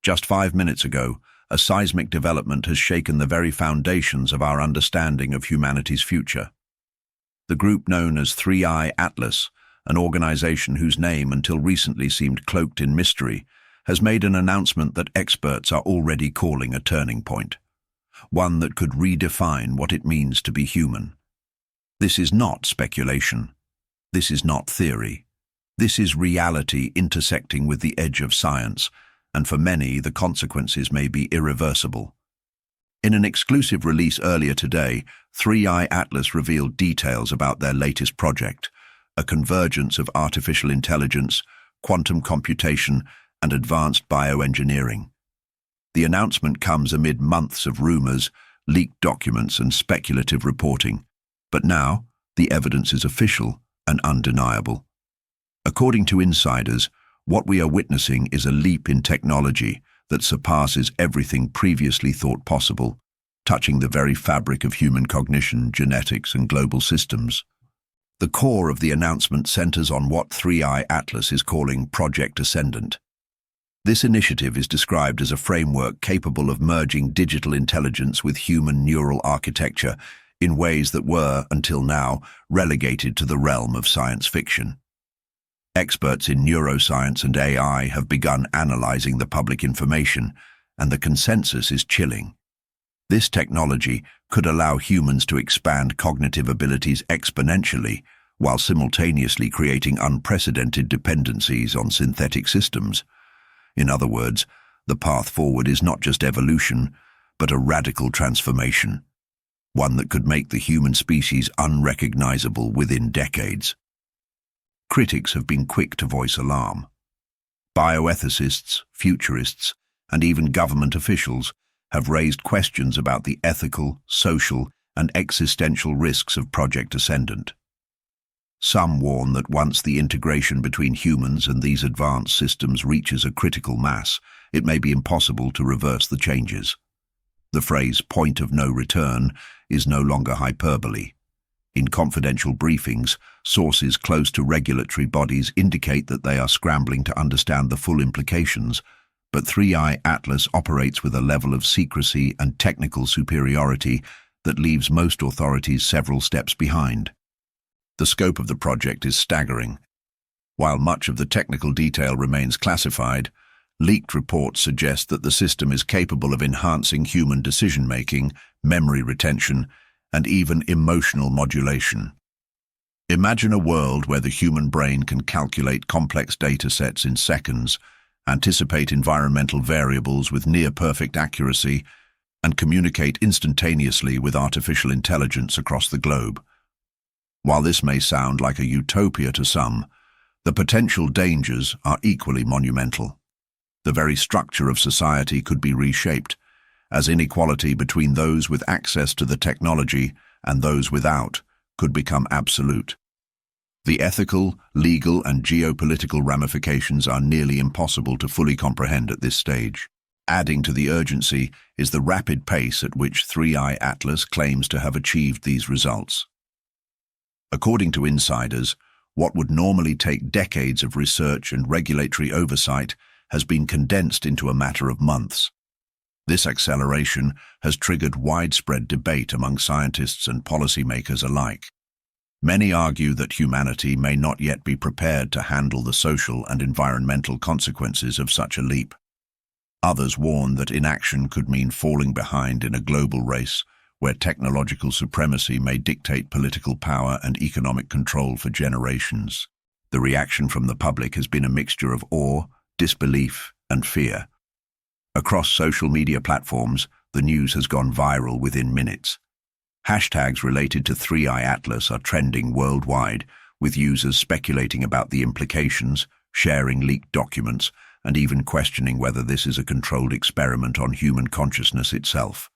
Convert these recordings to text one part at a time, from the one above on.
Just 5 minutes ago, a seismic development has shaken the very foundations of our understanding of humanity's future. The group known as 3I Atlas, an organization whose name until recently seemed cloaked in mystery, has made an announcement that experts are already calling a turning point, one that could redefine what it means to be human. This is not speculation. This is not theory. This is reality intersecting with the edge of science, and for many, the consequences may be irreversible. In an exclusive release earlier today, 3I Atlas revealed details about their latest project, a convergence of artificial intelligence, quantum computation, and advanced bioengineering. The announcement comes amid months of rumors, leaked documents, and speculative reporting. But now, the evidence is official and undeniable. According to insiders, what we are witnessing is a leap in technology that surpasses everything previously thought possible, touching the very fabric of human cognition, genetics, and global systems. The core of the announcement centers on what 3I Atlas is calling Project Ascendant. This initiative is described as a framework capable of merging digital intelligence with human neural architecture in ways that were, until now, relegated to the realm of science fiction. Experts in neuroscience and AI have begun analyzing the public information, and the consensus is chilling. This technology could allow humans to expand cognitive abilities exponentially, while simultaneously creating unprecedented dependencies on synthetic systems. In other words, the path forward is not just evolution, but a radical transformation, one that could make the human species unrecognizable within decades. Critics have been quick to voice alarm. Bioethicists, futurists, and even government officials have raised questions about the ethical, social, and existential risks of Project Ascendant. Some warn that once the integration between humans and these advanced systems reaches a critical mass, it may be impossible to reverse the changes. The phrase "point of no return" is no longer hyperbole. In confidential briefings, sources close to regulatory bodies indicate that they are scrambling to understand the full implications, but 3I Atlas operates with a level of secrecy and technical superiority that leaves most authorities several steps behind. The scope of the project is staggering. While much of the technical detail remains classified, leaked reports suggest that the system is capable of enhancing human decision-making, memory retention, and even emotional modulation. Imagine a world where the human brain can calculate complex data sets in seconds, anticipate environmental variables with near-perfect accuracy, and communicate instantaneously with artificial intelligence across the globe. While this may sound like a utopia to some, the potential dangers are equally monumental. The very structure of society could be reshaped, as inequality between those with access to the technology and those without could become absolute. The ethical, legal, and geopolitical ramifications are nearly impossible to fully comprehend at this stage. Adding to the urgency is the rapid pace at which 3I Atlas claims to have achieved these results. According to insiders, what would normally take decades of research and regulatory oversight has been condensed into a matter of months. This acceleration has triggered widespread debate among scientists and policymakers alike. Many argue that humanity may not yet be prepared to handle the social and environmental consequences of such a leap. Others warn that inaction could mean falling behind in a global race where technological supremacy may dictate political power and economic control for generations. The reaction from the public has been a mixture of awe, disbelief, and fear. Across social media platforms, the news has gone viral within minutes. Hashtags related to 3I Atlas are trending worldwide, with users speculating about the implications, sharing leaked documents, and even questioning whether this is a controlled experiment on human consciousness itself.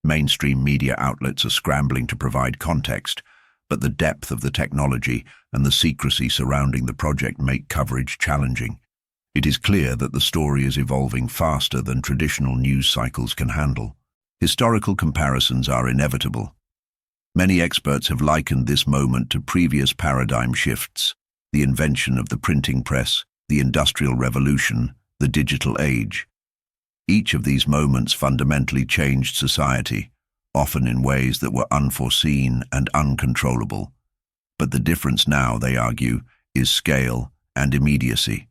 Mainstream media outlets are scrambling to provide context, but the depth of the technology and the secrecy surrounding the project make coverage challenging. It is clear that the story is evolving faster than traditional news cycles can handle. Historical comparisons are inevitable. Many experts have likened this moment to previous paradigm shifts: the invention of the printing press, the Industrial Revolution, the digital age. Each of these moments fundamentally changed society, often in ways that were unforeseen and uncontrollable. But the difference now, they argue, is scale and immediacy.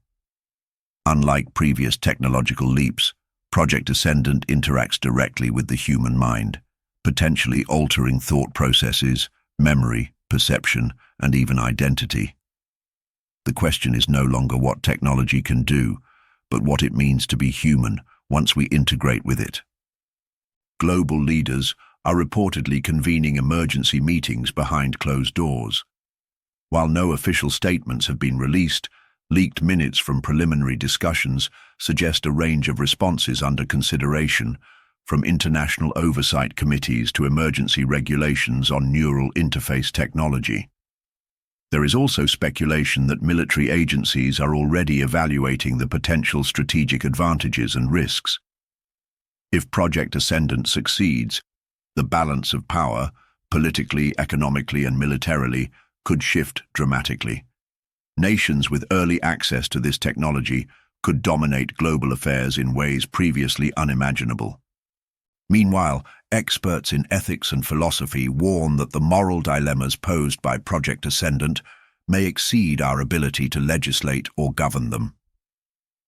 Unlike previous technological leaps, Project Ascendant interacts directly with the human mind, potentially altering thought processes, memory, perception, and even identity. The question is no longer what technology can do, but what it means to be human once we integrate with it. Global leaders are reportedly convening emergency meetings behind closed doors. While no official statements have been released, leaked minutes from preliminary discussions suggest a range of responses under consideration, from international oversight committees to emergency regulations on neural interface technology. There is also speculation that military agencies are already evaluating the potential strategic advantages and risks. If Project Ascendant succeeds, the balance of power, politically, economically, and militarily, could shift dramatically. Nations with early access to this technology could dominate global affairs in ways previously unimaginable. Meanwhile, experts in ethics and philosophy warn that the moral dilemmas posed by Project Ascendant may exceed our ability to legislate or govern them.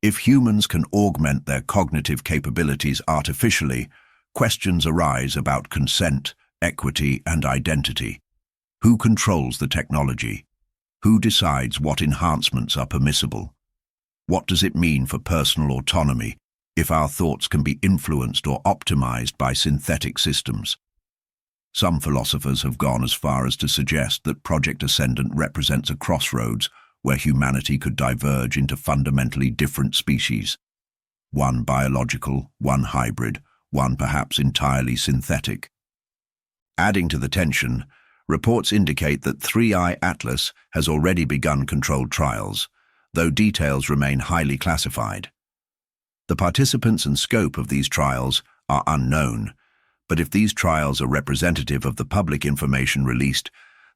If humans can augment their cognitive capabilities artificially, questions arise about consent, equity, and identity. Who controls the technology? Who decides what enhancements are permissible? What does it mean for personal autonomy if our thoughts can be influenced or optimized by synthetic systems? Some philosophers have gone as far as to suggest that Project Ascendant represents a crossroads where humanity could diverge into fundamentally different species. One biological, one hybrid, one perhaps entirely synthetic. Adding to the tension, reports indicate that 3i Atlas has already begun controlled trials, though details remain highly classified. The participants and scope of these trials are unknown, but if these trials are representative of the public information released,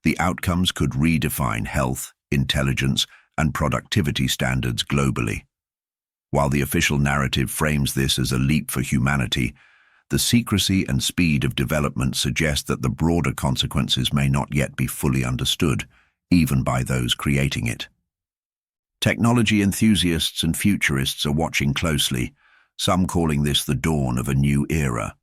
the outcomes could redefine health, intelligence, and productivity standards globally. While the official narrative frames this as a leap for humanity, the secrecy and speed of development suggest that the broader consequences may not yet be fully understood, even by those creating it. Technology enthusiasts and futurists are watching closely, some calling this the dawn of a new era.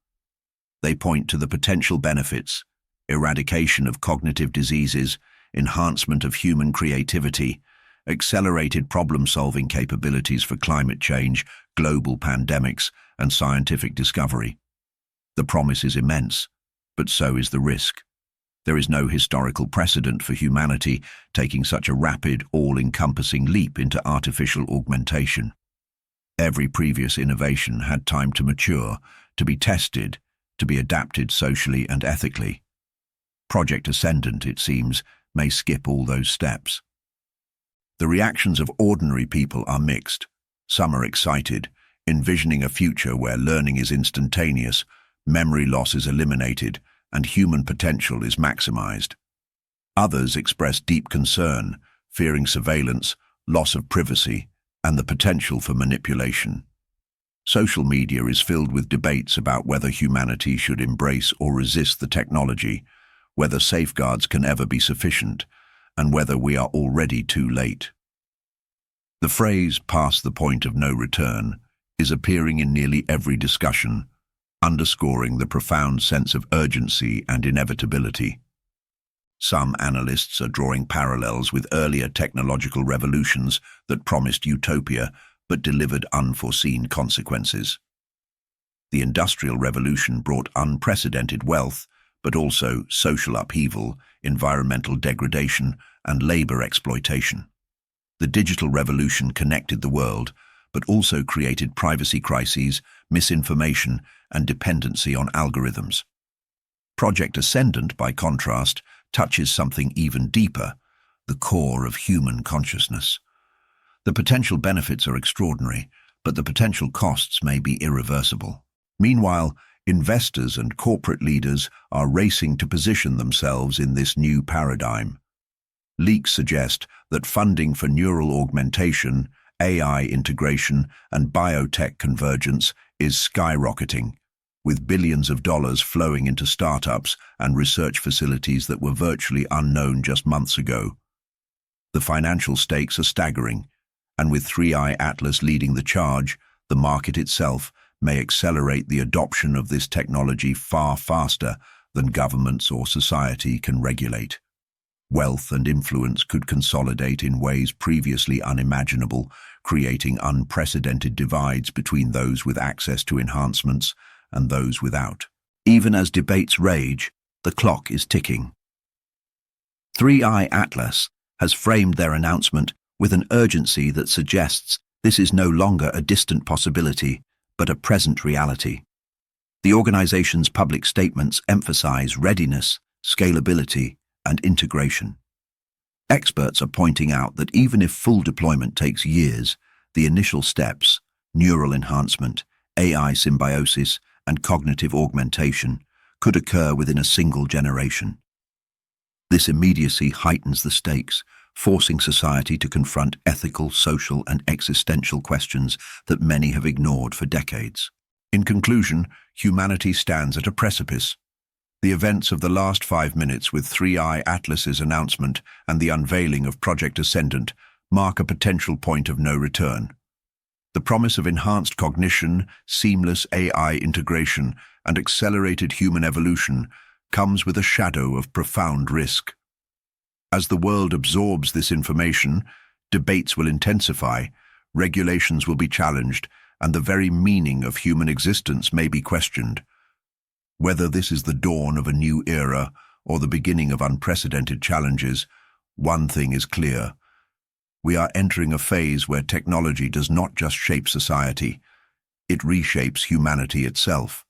They point to the potential benefits: eradication of cognitive diseases, enhancement of human creativity, accelerated problem-solving capabilities for climate change, global pandemics, and scientific discovery. The promise is immense, but so is the risk. There is no historical precedent for humanity taking such a rapid, all-encompassing leap into artificial augmentation. Every previous innovation had time to mature, to be tested, to be adapted socially and ethically. Project Ascendant, it seems, may skip all those steps. The reactions of ordinary people are mixed. Some are excited, envisioning a future where learning is instantaneous, memory loss is eliminated, and human potential is maximized. Others express deep concern, fearing surveillance, loss of privacy, and the potential for manipulation. Social media is filled with debates about whether humanity should embrace or resist the technology, whether safeguards can ever be sufficient, and whether we are already too late. The phrase "past the point of no return" is appearing in nearly every discussion, underscoring the profound sense of urgency and inevitability. Some analysts are drawing parallels with earlier technological revolutions that promised utopia but delivered unforeseen consequences. The Industrial Revolution brought unprecedented wealth, but also social upheaval, environmental degradation, and labor exploitation. The Digital Revolution connected the world, but also created privacy crises, misinformation, and dependency on algorithms. Project Ascendant, by contrast, touches something even deeper: the core of human consciousness. The potential benefits are extraordinary, but the potential costs may be irreversible. Meanwhile, investors and corporate leaders are racing to position themselves in this new paradigm. Leaks suggest that funding for neural augmentation, AI integration and biotech convergence is skyrocketing, with billions of dollars flowing into startups and research facilities that were virtually unknown just months ago. The financial stakes are staggering, and with 3i Atlas leading the charge, the market itself may accelerate the adoption of this technology far faster than governments or society can regulate. Wealth and influence could consolidate in ways previously unimaginable, creating unprecedented divides between those with access to enhancements and those without. Even as debates rage, the clock is ticking. 3i Atlas has framed their announcement with an urgency that suggests this is no longer a distant possibility, but a present reality. The organization's public statements emphasize readiness, scalability, and integration. Experts are pointing out that even if full deployment takes years, the initial steps, neural enhancement, AI symbiosis, and cognitive augmentation, could occur within a single generation. This immediacy heightens the stakes, forcing society to confront ethical, social, and existential questions that many have ignored for decades. In conclusion, humanity stands at a precipice. The events of the last 5 minutes with 3i Atlas's announcement and the unveiling of Project Ascendant mark a potential point of no return. The promise of enhanced cognition, seamless AI integration, and accelerated human evolution comes with a shadow of profound risk. As the world absorbs this information, debates will intensify, regulations will be challenged, and the very meaning of human existence may be questioned. Whether this is the dawn of a new era or the beginning of unprecedented challenges, one thing is clear. We are entering a phase where technology does not just shape society, it reshapes humanity itself.